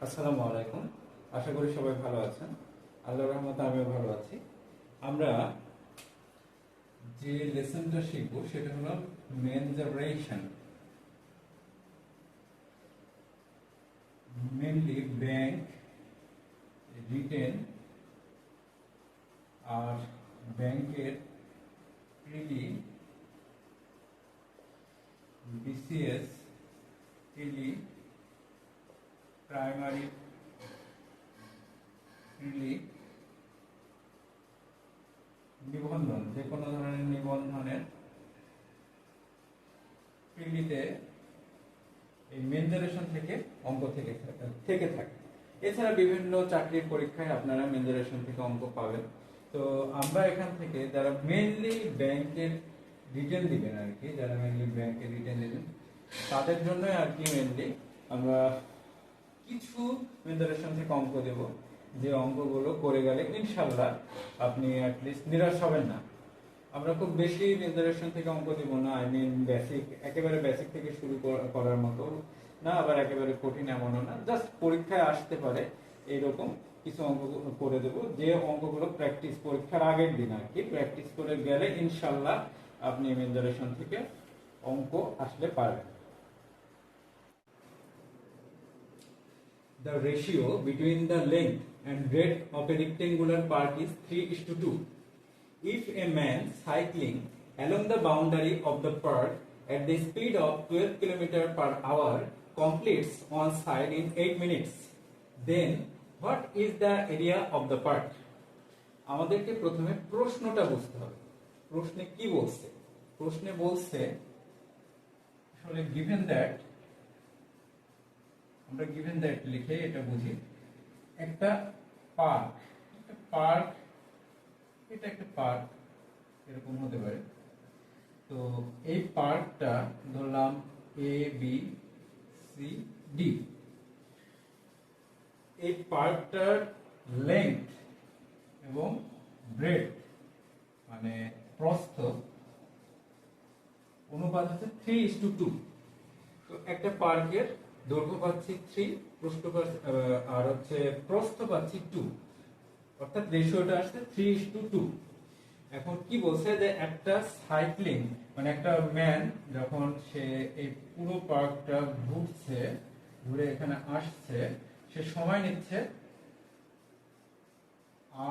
আসসালামু আলাইকুম। আশা করি সবাই ভালো আছেন। আল্লাহর রহমতে আমিও ভালো আছি। আমরা যে লেসনটা শিখব সেটা হলো মেনজারেশন, মেনলি ব্যাংক রিটেন আর ব্যাংকের প্রিলি, বিসিএস প্রিলি, প্রাইমারি প্রিলি, নিবন্ধন, যে কোনো ধরনের নিবন্ধনের প্রিলিতে এই মেনজারেশন থেকে অঙ্ক থেকে থাকে। এছাড়া বিভিন্ন চাকরির পরীক্ষায় আপনারা মেনজারেশন থেকে অঙ্ক পাবেন। তো আমরা এখান থেকে যারা মেইনলি ব্যাংকের রিটেন দিবেন আর কি, যারা মেইনলি ব্যাংকের রিটেন দিবেন তাদের জন্য আর কি মেইনলি আমরা কিছু মেনজারেশন থেকে অঙ্ক দেব, যে অঙ্কগুলো করে গেলে ইনশাল্লাহ আপনি অ্যাটলিস্ট নিরাশ হবেন না। আমরা খুব বেশি মেনজারেশন থেকে অঙ্ক দিব না, আই মিন বেসিক, একেবারে বেসিক থেকে শুরু করার মতো না, আবার একেবারে কঠিন এমনও না, জাস্ট পরীক্ষায় আসতে পারে এইরকম কিছু অঙ্ক করে দেব, যে অঙ্কগুলো প্র্যাকটিস পরীক্ষার আগের দিন আর কি প্র্যাকটিস করে গেলে ইনশাল্লাহ আপনি মেনজারেশন থেকে অঙ্ক আসলে পারবেন। The ratio between the length and breadth of a rectangular park is 3:2. If a man cycling along the boundary of the park at the speed of 12 km per hour completes one side in 8 minutes, then what is the area of the park? আমাদেরকে প্রথমে প্রশ্নটা বুঝতে হবে। প্রশ্নে কি বলছে? প্রশ্নে বলছে আসলে given that, আমরা given that লিখে এটা বুঝি, একটা পার্ক, এটা একটা পার্ক এরকম হতে পারে। তো এই পার্কটা ধরলাম এ বি সি ডি। এই পার্কটার লেংথ এবং ব্রেডথ মানে প্রস্থ অনুপাত হচ্ছে 3:2। তো একটা পার্কের দৈর্ঘ্য পাচ্ছি 3, আর হচ্ছে প্রস্থ পাচ্ছি 2, অর্থাৎ রেশিওটা আসছে 3:2। এখন কি বলছে যে একটা সাইক্লিং মানে একটা ম্যান যখন সে এই পুরো পার্কটা ঘুরছে, ঘুরে এখানে আসছে, সে সময় নিচ্ছে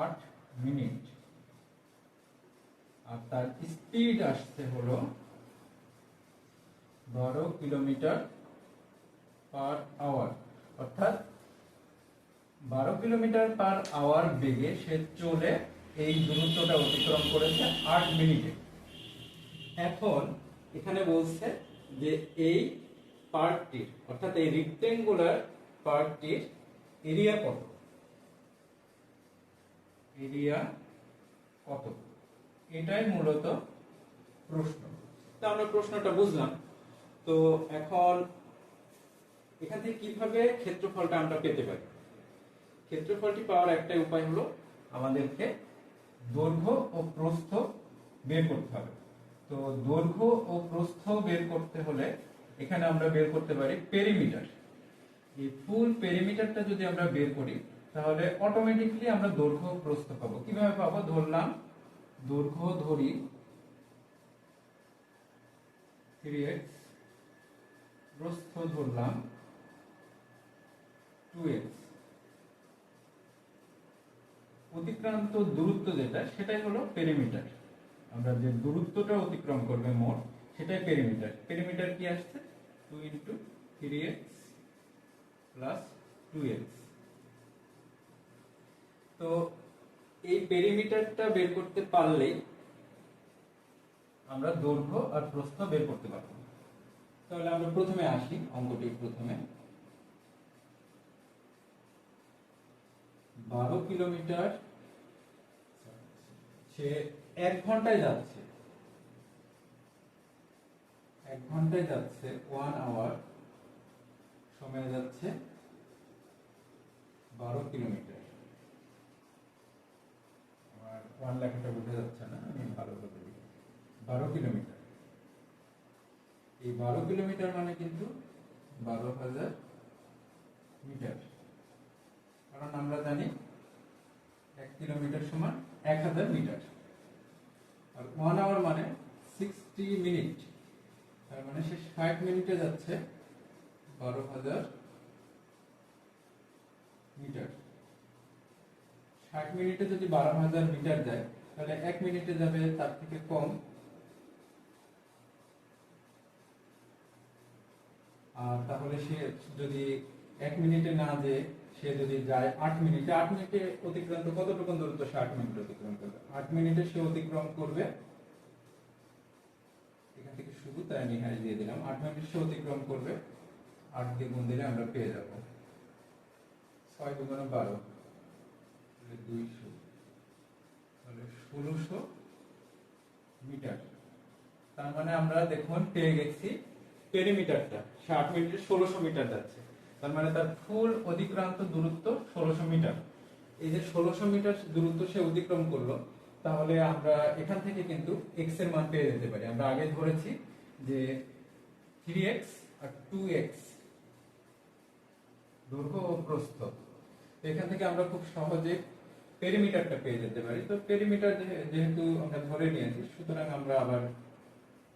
8 মিনিট, আর তার স্পিড আসছে হলো 12 কিলোমিটার পার আওয়ার, অর্থাৎ 12 কিলোমিটার পার আওয়ার বেগে সে চলে এই দূরত্বটা অতিক্রম করেছে 8 মিনিটে। এখন এখানে বলছে যে এই পার্কটির অর্থাৎ এই রেক্টেঙ্গুলার পার্কটির এরিয়া কত, এটাই মূলত প্রশ্ন। তো আমরা প্রশ্নটা বুঝলাম। তো এখন এখান থেকে কিভাবে ক্ষেত্রফলটা আমরা পেতে পারি? ক্ষেত্রফলটি পাওয়ার একটাই উপায় হলো আমাদেরকে দৈর্ঘ্য ও প্রস্থ বের করতে হবে। তো দৈর্ঘ্য ও প্রস্থ বের করতে হলে এখানে আমরা বের করতে পারি পেরিমিটার। এই ফুল পেরিমিটারটা যদি আমরা বের করি তাহলে অটোমেটিকলি আমরা দৈর্ঘ্য ও প্রস্থ পাবো। কিভাবে পাবো? ধরলাম দৈর্ঘ্য ধরি 3x, প্রস্থ ধরলাম 2x, অতিক্রান্ত দূরত্ব যেটা সেটাই হলো পেরিমিটার। আমরা যে দূরত্বটা অতিক্রম করবে মোট সেটাই পেরিমিটার। পেরিমিটার কি আসছে? 2 × 3x + 2x। তো এই পেরিমিটারটা বের করতে পারলেই আমরা দৈর্ঘ্য আর প্রস্থ বের করতে পারবো। তাহলে আমরা প্রথমে আসি অঙ্কটি। প্রথমে 12 কিলোমিটার সে 1 ঘন্টায় যাচ্ছে, 1 আওয়ার সময় যাচ্ছে 12 কিলোমিটার। আমার 1 লেখাটা বোঝা যাচ্ছে না, আমি ভালো করে লিখি। 12 কিলোমিটার, এই 12 কিলোমিটার মানে কিন্তু 12,000 মিটার। কিলোমিটার সমান 1000 মিটার। আর 1 আওয়ার মানে 60 মিনিট, তার মানে সে 60 মিনিটে যাচ্ছে 12000 মিটার। 60 মিনিটে যদি 12000 মিটার যায়, তাহলে 1 মিনিটে যাবে তার থেকে কম। আর তাহলে সে যদি 1 মিনিটে না যেয়ে সে যদি যায় 8 মিনিটে, 8 মিনিটে অতিক্রান্ত কতটুকু দূরত্ব? 60 মিনিট অতিক্রম করবে। 8 মিনিটে সে অতিক্রম করবে, এখান থেকে শুরু, তাই আমি এখানে দিয়ে দিলাম 8 মিনিটে সে অতিক্রম করবে। 8 দিয়ে গুণ দিলে আমরা পেয়ে যাব 6 দুগুণে 12, 200, তাহলে 1600 মিটার। তার মানে আমরা দেখুন পেয়ে গেছি পেরিমিটারটা, 60 মিনিটে 1600 মিটার যাচ্ছে। তার মানে তার ফুল অতিক্রান্ত দূরত্ব 1600 মিটার। এই যে 1600 মিটার দূরত্ব সে অতিক্রম করলো, তাহলে আমরা এখান থেকে কিন্তু x এর মান পেয়ে যেতে পারি। আমরা আগে ধরেছি যে 3x আর 2x দৈর্ঘ্য ও প্রস্থ। এখান থেকে আমরা খুব সহজে পেরিমিটারটা পেয়ে যেতে পারি। তো পেরিমিটার যেহেতু আমরা ধরে নিয়েছি, সুতরাং আমরা আবার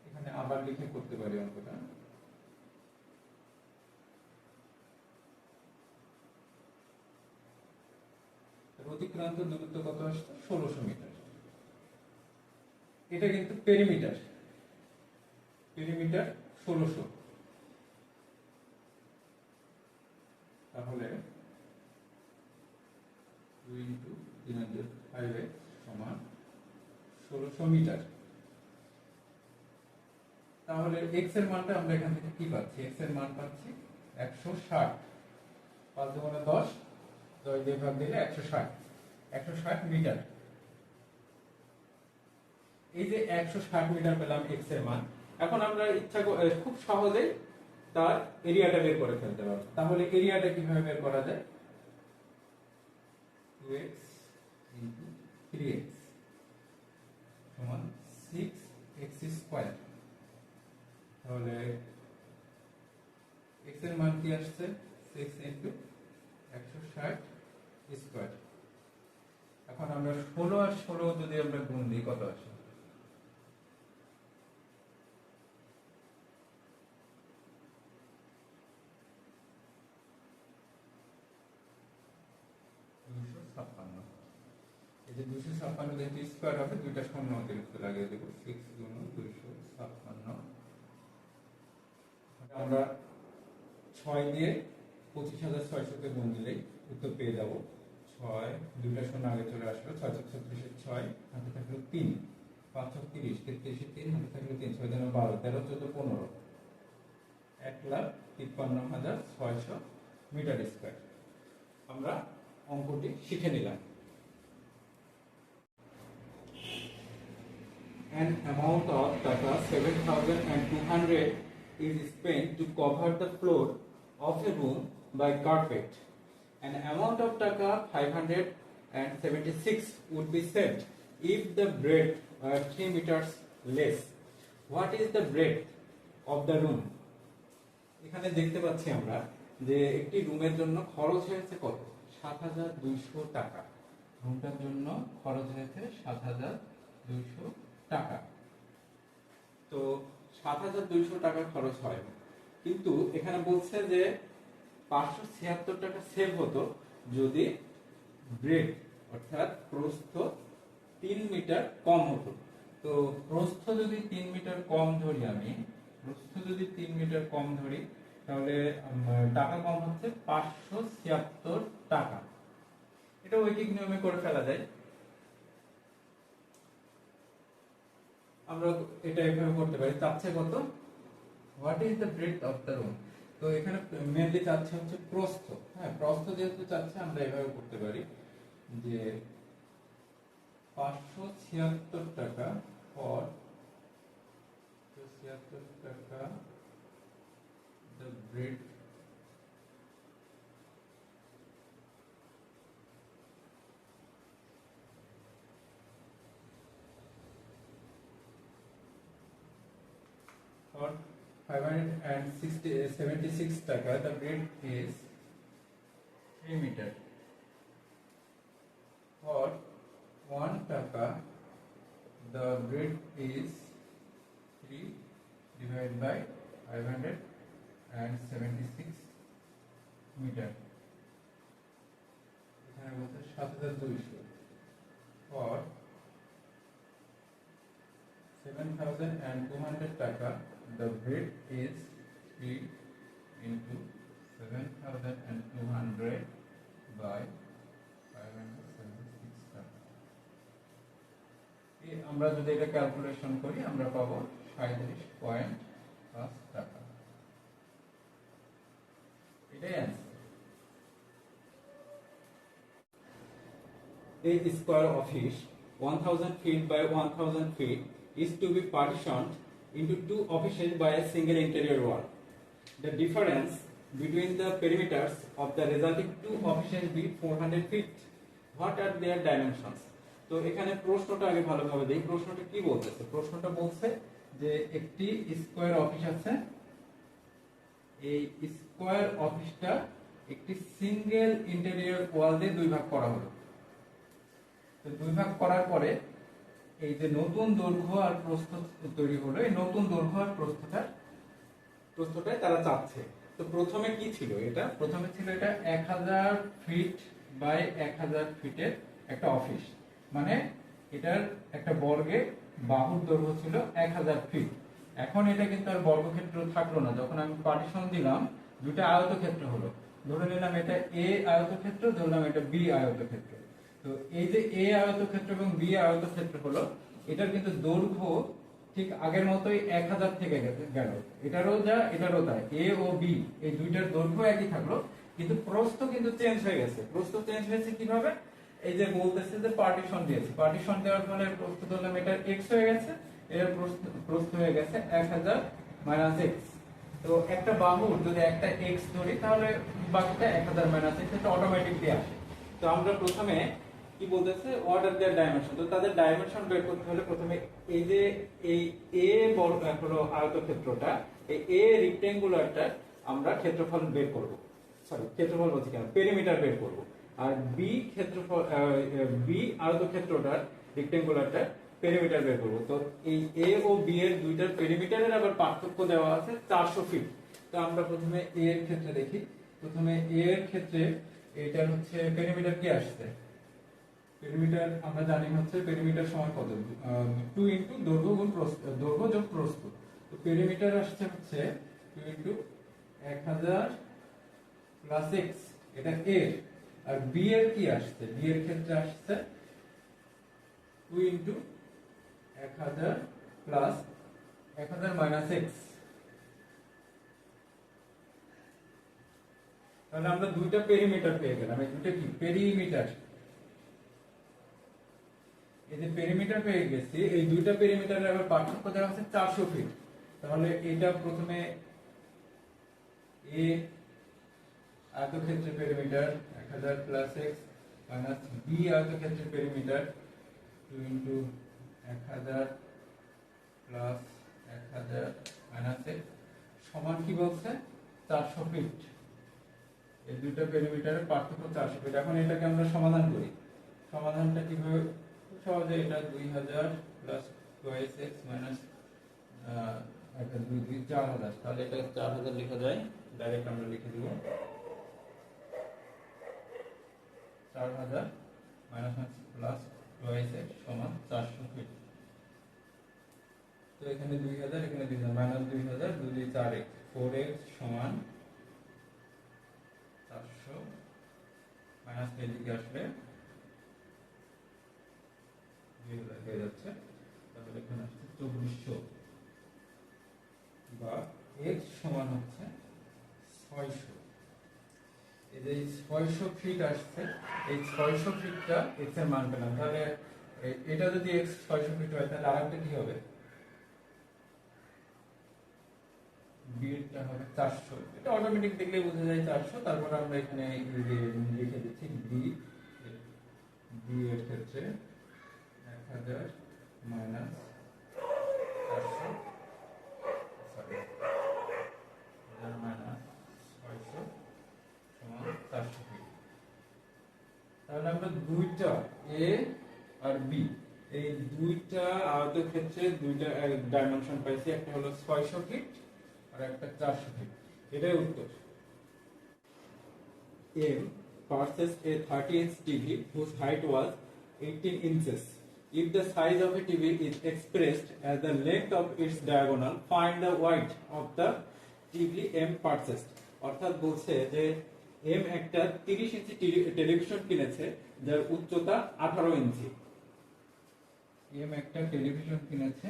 এখানে আবার লিখে করতে পারি অঙ্কটা। অতিক্রান্ত দূরত্ব কত আসছে? 1600 মিটার। এটা কিন্তু পেরিমিটার, পেরিমিটার 1600। তাহলে 2 × 3/5 সমান 1600 মিটার। তাহলে x এর মানটা আমরা এখান থেকে কি পাচ্ছি? x এর মান পাচ্ছি 160। 5 দুগুণে 10, 10 দিয়ে ভাগ দিলে 160 মিটার। এই যে 160 মিটার পেলাম x এর মান। এখন আমরা খুব সহজেই তার এরিয়াটা বের করে ফেলতে পারবো। তাহলে এরিয়াটা কিভাবে বের করা যায়? 2x × 3x সমান 6x স্কয়ার। তাহলে x এর মান কি আসছে? 6 × 160 স্কয়ার। এখন আমরা 16 আর 16 যদি আমরা গুণ দিই, কত আসে? 256। এই যে 256 যেহেতু স্কয়ার হবে, দুইটা শূন্য অতিরিক্ত লাগিয়ে দেব। 6 × 256। আমরা 6 দিয়ে 25600 কে গুণ দিলেই উত্তর পেয়ে যাব 6, দুইটা শূন্য আগে চলে আসলো। 6 × 36 = 6, হাতে থাকলো 3, 5 × 30, 33 3, হাতে থাকলো 3, 6 × 12, 13 14 15, 1,53,600 মিটার স্কয়ার। আমরা অঙ্কটি শিখে নিলাম। An amount of taka 7,200 is spent to cover the floor of a room by carpet. An amount of taka 576 would be saved if the breadth were 3 meters less. What is the breadth of the room? এখানে দেখতে পাচ্ছি আমরা যে একটি রুমের জন্য খরচ হয়েছে কত? 7200 টাকা। রুমটার জন্য খরচ হয়েছে 7200 টাকা। তো 7200 টাকা খরচ হয়, কিন্তু এখানে বলছে যে 576 টাকা সেভ হতো যদি ব্রেড অর্থাৎ প্রস্থ 3 মিটার কম হতো। তো প্রস্থ যদি 3 মিটার কম ধরি, তাহলে টাকা কম হচ্ছে 576 টাকা। এটা ঐকিক নিয়মে করে ফেলা যায়। আমরা এটা এভাবে করতে পারি। চাচ্ছে কত? What is the breadth of the room? তো এখানে মেইনলি চাচ্ছে হচ্ছে প্রস্থ। হ্যাঁ, প্রস্থ যেহেতু চাচ্ছে, আমরা এভাবে করতে পারি যে 576 টাকা ফর 76 টাকা the breadth for 576 টাকা the breadth is 3 meter for 1 টাকা, the breadth is 3 divided by 576 metre. এখানে বলতে 7200 for 7200 টাকা, the breadth is 3 into 7200 by 576 টাকা। আমরা যদি এটা ক্যালকুলেশন করি আমরা পাবো 37.5 টাকা। এটাই answer. A square office 1000 feet by 1000 feet is to be partitioned into two offices by a single interior wall. The difference between the perimeters of the resulting two offices be 400 feet. What are their dimensions? তো এখানে প্রশ্নটা আগে ভালোভাবে দেখি। প্রশ্নটা কি বলতেছে? প্রশ্নটা বলছে যে একটি স্কয়ার অফিস আছে, এই স্কয়ার অফিসটা একটি সিঙ্গেল ইন্টেরিয়র ওয়াল দিয়ে দুই ভাগ করা হলো। তো দুই ভাগ করার পরে এই যে নতুন দৈর্ঘ্য আর প্রস্থ তৈরি হলো, এই নতুন দৈর্ঘ্য আর প্রস্থটাই তারা চাচ্ছে। তো প্রথমে কি ছিল? এটা প্রথমে ছিল এটা 1000 ফিট বাই 1000 ফিটের একটা অফিস, মানে এটার একটা বর্গে বাহুর দৈর্ঘ্য ছিল 1000 ফিট। এখন এটা কিন্তু আর বর্গক্ষেত্র থাকলো না, যখন আমি পার্টিশন দিলাম দুটো আয়তক্ষেত্র হলো। ধরে নিলাম এটা এ আয়তক্ষেত্র, ধরলাম এটা বি আয়তক্ষেত্র। তো এই যে এ আয়তক্ষেত্র এবং বি আয়তক্ষেত্র হলো, এটার কিন্তু দৈর্ঘ্য ঠিক আগের মতোই 1000 থেকে গেল, এটারও যা এটারও তাই। এ ও বি এই দুইটার দৈর্ঘ্য একই থাকলো, কিন্তু প্রস্থ কিন্তু চেঞ্জ হয়ে গেছে। প্রস্থ চেঞ্জ হয়েছে কিভাবে? এই যে বলতেছে যে পার্টিশন দিয়েছে, পার্টিশন দেওয়ার ফলে প্রস্থ ধরলাম এটা এক্স হয়ে গেছে, এর প্রস্থ হয়ে গেছে 1000 মাইনাস এক্স। তো একটা বাহুর যদি একটা এক্স ধরি তাহলে বাকিটা 1000 মাইনাস এক্স, এটা অটোমেটিকলি আসে। তো আমরা প্রথমে কি বলতেছে, হোয়াট আর দেয়ার ডাইমেনশন। তো তাদের ডাইমেনশন বের করতে হলে প্রথমে এই যে এই এ বর্গ হলো আয়তক্ষেত্রটা, এই এ রেক্টেঙ্গুলারটা আমরা ক্ষেত্রফল বের করব, সরি ক্ষেত্রফল বলছি কেন, পেরিমিটার বের করব। আর বি ক্ষেত্রফল, বি আয়তক্ষেত্রটার রেক্টেঙ্গুলারটা পেরিমিটার বের করব। তো এই এ ও বি এর দুইটার পেরিমিটারের আবার পার্থক্য দেওয়া আছে 400 ফিট। তো আমরা প্রথমে এ এর ক্ষেত্রে দেখি। প্রথমে এ এর ক্ষেত্রে এটা হচ্ছে পেরিমিটার কি আসছে, পেরিমিটার আমরা জানি হচ্ছে পেরিমিটার সমান কত, 2 ইনটু দৈর্ঘ্য গুণ প্রস্থ, দৈর্ঘ্য যোগ প্রস্থ। তো পেরিমিটার আসছে হচ্ছে 2 ইনটু 1000 প্লাস x, এটা a। আর b এর কি আসছে, b এর ক্ষেত্রে আসছে 2 ইনটু 1000 প্লাস 1000 মাইনাস x। তাহলে আমরা দুইটা পেরিমিটার পেয়ে গেলাম। এই দুটো কি পেরিমিটার, এই যে পেরিমিটার পেয়ে গেছি, এই দুইটা পেরিমিটারের আবার পার্থক্য দেওয়া আছে 400 ফিট। তাহলে এটা প্রথমে এ আয়তক্ষেত্রের perimeter 1000 plus x minus B আয়তক্ষেত্রের perimeter 2 into 1000 plus 1000 minus x সমান কি বলছে 400 ফিট। এই দুইটা পেরিমিটারের পার্থক্য 400 ফিট। এখন এটাকে আমরা সমাধান করি। সমাধানটা কিভাবে? সহজে এটা 2000 প্লাস 2x মাইনাস এটা 2 2 4000, তাহলে এটা 4000 লেখা যায়, ডাইরেক্ট আমরা লিখে দিব 4000 মাইনাস প্লাস 2x সমান 400 ফিট। তো এখানে 2000, এখানে 2000, মাইনাস 2000, 2 2 4x, 4x সমান 400 মাইনাস এদিকে আসলে 2000 হয়ে যাচ্ছে। তাহলে এখানে আসছে 2400 বা x সমান হচ্ছে 600। এই যে 600 ফিট আসছে, এই 600 ফিটটা x এর মান পেলাম। তাহলে এটা যদি x 600 ফিট হয় তাহলে আরেকটা কি হবে, b এরটা হবে 400। এটা অটোমেটিক দেখলে বোঝা যায় 400। তারপর আমরা এখানে লিখে দিচ্ছি b এর ক্ষেত্রে 1000 মাইনাস 400, সরি 1000 মাইনাস 600 সমান 400 ফিট। তাহলে আমরা দুইটা এ আর বি, এই দুইটা আয়তক্ষেত্রে দুইটা ডাইমেনশন পাইছি, একটা হলো 600 ফিট আর একটা 400 ফিট। এটাই উত্তর। M purchased a 30-inch TV whose height was 18 inches. If the size of a TV is expressed as the length of its diagonal, find the width of the TV M purchased. অর্থাৎ বলছে যে M একটা 30 ইঞ্চি television কিনেছে যার উচ্চতা 18 ইঞ্চি। M একটা television কিনেছে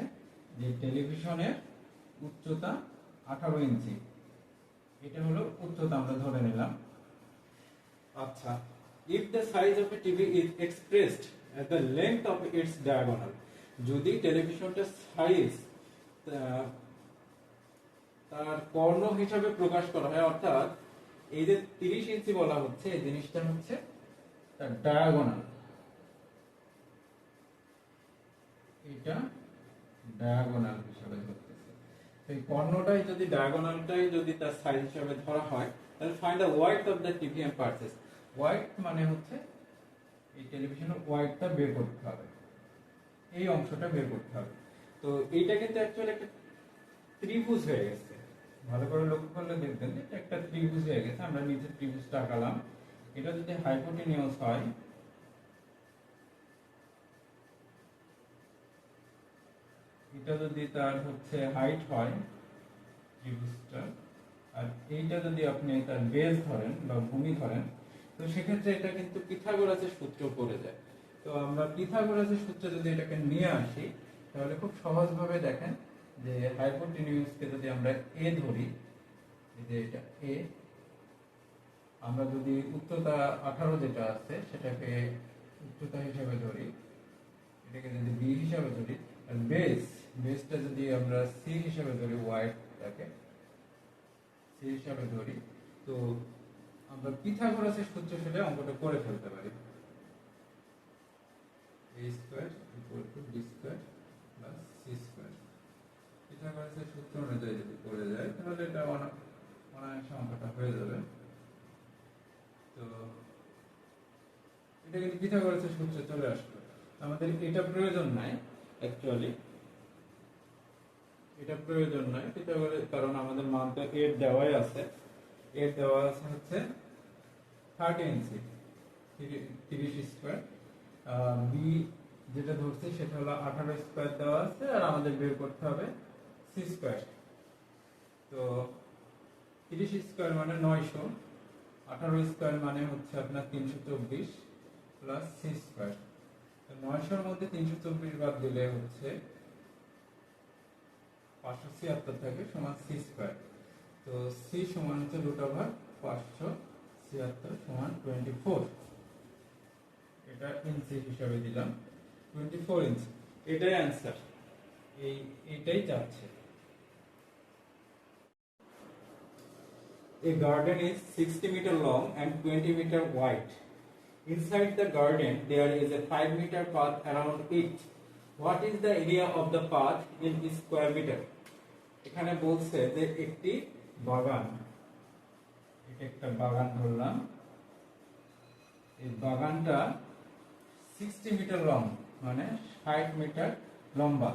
যে টেলিভিশনের উচ্চতা 18 ইঞ্চি। এটা হলো উচ্চতা আমরা ধরে নিলাম। আচ্ছা, if the size of a TV is expressed as the length of its diagonal, যদি টেলিভিশনটার সাইজ তার কর্ণ হিসাবে প্রকাশ করা হয়, অর্থাৎ এই যে 30 ইঞ্চি বলা হচ্ছে এই জিনিসটা হচ্ছে তার ডায়াগোনাল, এটা ডায়াগোনাল হিসাবে ধরতেছে। এই কর্ণটাই যদি ডায়াগোনালটাই যদি তার সাইজ হিসাবে ধরা হয়, তাহলে find the wide of the TV and purchase. Wide মানে হচ্ছে এই টেলিভিশনের ওয়াইডটা বের করতে হবে, এই অংশটা বের করতে হবে। তো এইটা কিন্তু অ্যাকচুয়ালি একটা ত্রিভুজ হয়ে গেছে, ভালো করে লক্ষ্য করলে দেখবেন যে এটা একটা ত্রিভুজ হয়ে গেছে। আমরা নিচে ত্রিভুজটা আঁকালাম, এটা যদি হাইপোটেনিউস হয়, এটা যদি তার হচ্ছে হাইট হয় ত্রিভুজটা, আর এইটা যদি আপনি তার বেস ধরেন বা ভূমি ধরেন, তো সেক্ষেত্রে এটা কিন্তু পিথাগোরাসের সূত্র পড়ে যায়। তো আমরা পিথাগোরাসের সূত্রে যদি এটাকে নিয়ে আসি, তাহলে খুব সহজভাবে দেখেন যে হাইপোটেনিউসকে যদি আমরা এ ধরি, এই যে এটা এ, আমরা যদি উচ্চতা 18 যেটা আছে সেটাকে উচ্চতা হিসাবে ধরি, এটাকে যদি বি হিসাবে ধরি, আর বেসটা যদি আমরা সি হিসাবে ধরি, ওয়াইডটাকে সি হিসাবে ধরি, তো আমরা পিথাগোরাসের সূত্র ফেলে অঙ্কটা করে ফেলতে পারি। a square equal to b square plus c square. পিথাগোরাসের সূত্র অনুযায়ী যদি করে যায় তাহলে এটা অনায়াসে অঙ্কটা হয়ে যাবে। তো এটা কিন্তু পিথাগোরাসের সূত্রে চলে আসলো। আমাদের এটা প্রয়োজন নাই অ্যাকচুয়ালি, এটা প্রয়োজন নাই পিথাগোরাস, কারণ আমাদের মানটা এর দেওয়াই আছে। এর দেওয়া আছে হচ্ছে 30 ইঞ্চি 30 স্কয়ার, বি যেটা ধরছি সেটা হলো 18 স্কয়ার দেওয়া আছে, আর আমাদের বের করতে হবে সি স্কয়ার। তো 30 স্কয়ার মানে 900, 18 স্কয়ার মানে হচ্ছে আপনার 324 প্লাস সি স্কয়ার। তো 900 এর মধ্যে 324 বাদ দিলে হচ্ছে 576 থাকে সমান সি স্কয়ার। তো সি সমান হচ্ছে √576 সমান 24। এটা ইঞ্চি হিসাবে দিলাম 24 ইঞ্চি, এটাই आंसर, এইটাই চাচ্ছে। A garden is 60 meter long and 20 meter wide. Inside the garden there is a 5 meter path around it. What is the area of the path in square meter? এখানে বলছে যে একটি বাগান, এটা একটা বাগান ধরলাম, এই বাগানটা 60 মিটার লং মানে 60 মিটার লম্বা,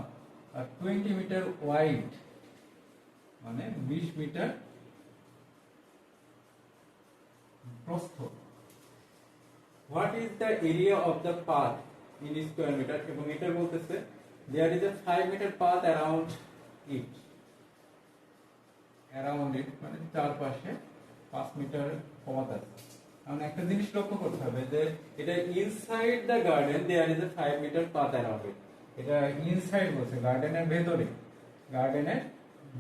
আর 20 মিটার ওয়াইড মানে 20 মিটার প্রস্থ। What is the area of the path in square meter? এবং এটা বলতেছে there is a 5 meter path around it. Around it মানে চারপাশে 5 মিটার পথ আছে। এখন একটা জিনিস লক্ষ্য করতে হবে যে এটা inside the garden there is a 5 metre path around it. এটা ইনসাইড বলছে গার্ডেনের ভেতরে, গার্ডেনের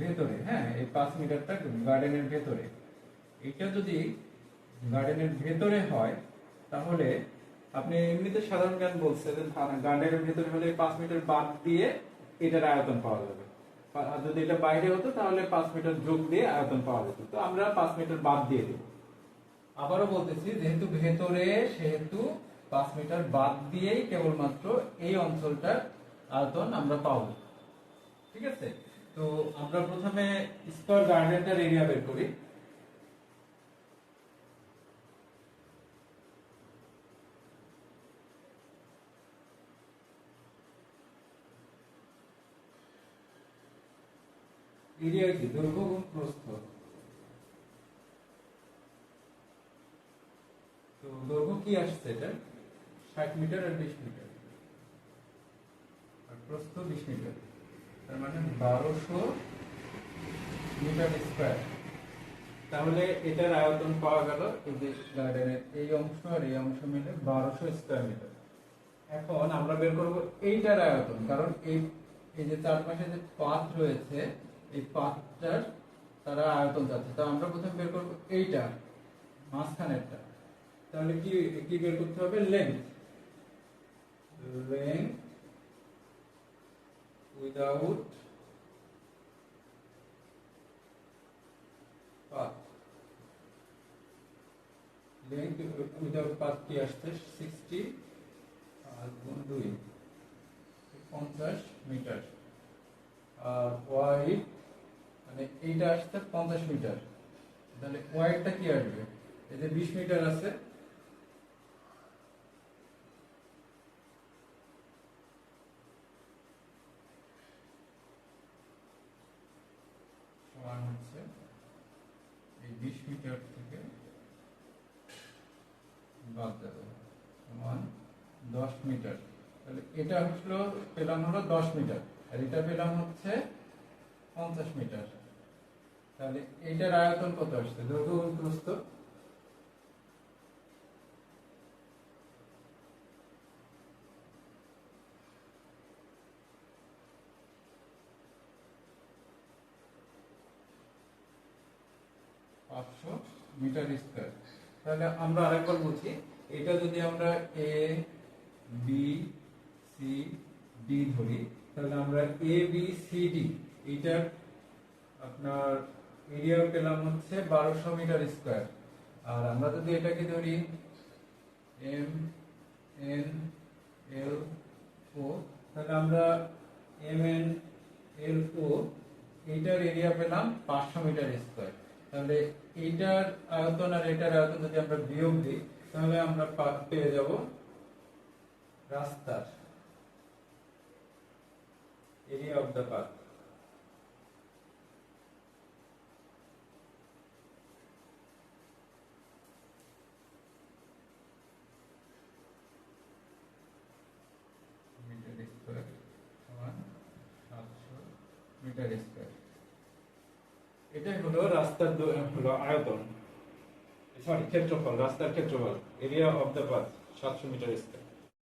ভেতরে, হ্যাঁ এই 5 মিটারটা গার্ডেনের ভেতরে। এটা যদি গার্ডেনের ভেতরে হয় তাহলে আপনি এমনিতে সাধারণ জ্ঞান বলছে যে গার্ডেনের ভেতরে হলে 5 মিটার বাদ দিয়ে এটার আয়তন পাওয়া যাবে, আর যদি এটা বাইরে হতো তাহলে 5 মিটার যোগ দিয়ে আয়তন পাওয়া যেত। তো আমরা 5 মিটার বাদ দিয়ে দেব। আবারও বলতেছি, যেহেতু ভেতরে সেহেতু 5 মিটার বাদ দিয়েই কেবলমাত্র এই অঞ্চলটার আয়তন আমরা পাবো। ঠিক আছে, তো আমরা প্রথমে স্কয়ার গার্ডেনটার এরিয়া বের করি। এরিয়া কি দৈর্ঘ্য গুণ প্রস্থ। তো দৈর্ঘ্য কি আসছে এটা 60 মিটার আর 20 মিটার, আর প্রস্থ 20 মিটার, তার মানে 1200 মিটার স্কয়ার। তাহলে এটার আয়তন পাওয়া গেল এই যে গার্ডেনের এই অংশ আর এই অংশ মিলে 1200 স্কয়ার মিটার। এখন আমরা বের করব এইটার আয়তন, কারণ এই এই যে চারপাশে যে পাত রয়েছে এই পাতটার তারা আয়তন যাচ্ছে, তো আমরা প্রথমে বের করব এইটা মাঝখানেরটা। তাহলে কি কি বের করতে হবে, length without path, length without path কি আসছে 60 আর গুণ 2 50 মিটার, আর ওয়াইড মানে এইটা আসছে 50 মিটার। তাহলে ওয়াইডটা কি আসবে, এই যে 20 মিটার আছে সমান হচ্ছে এই 20 মিটার থেকে বাদ দেবো সমান 10 মিটার। তাহলে এটা হলো পেলাম হলো 10 মিটার, আর এটা পেলাম হচ্ছে 50 মিটার। তাহলে এইটার আয়তন কত আসছে, দৈর্ঘ্য গুণ প্রস্থ, পাঁচশো মিটার স্কয়ার। তাহলে আমরা আরেকবার বলছি, এটা যদি আমরা এ বি সি ডি ধরি, তাহলে আমরা এ বি সি ডি এইটার আপনার এরিয়া পেলাম হচ্ছে 1200 মিটার স্কয়ার। আর আমরা যদি এটাকে ধরি এম এন এল ও, তাহলে আমরা এম এন এল ও এইটার এরিয়া পেলাম 500 মিটার স্কয়ার। তাহলে এইটার আয়তন আর এটার আয়তন যদি আমরা বিয়োগ দিই, তাহলে আমরা পেয়ে যাব রাস্তার area of the path. Metre square সমান 700 মিটার স্কয়ার। এটাই হলো রাস্তার হলো আয়তন, সরি ক্ষেত্রফল, রাস্তার ক্ষেত্রফল, area of the path 700 metre square.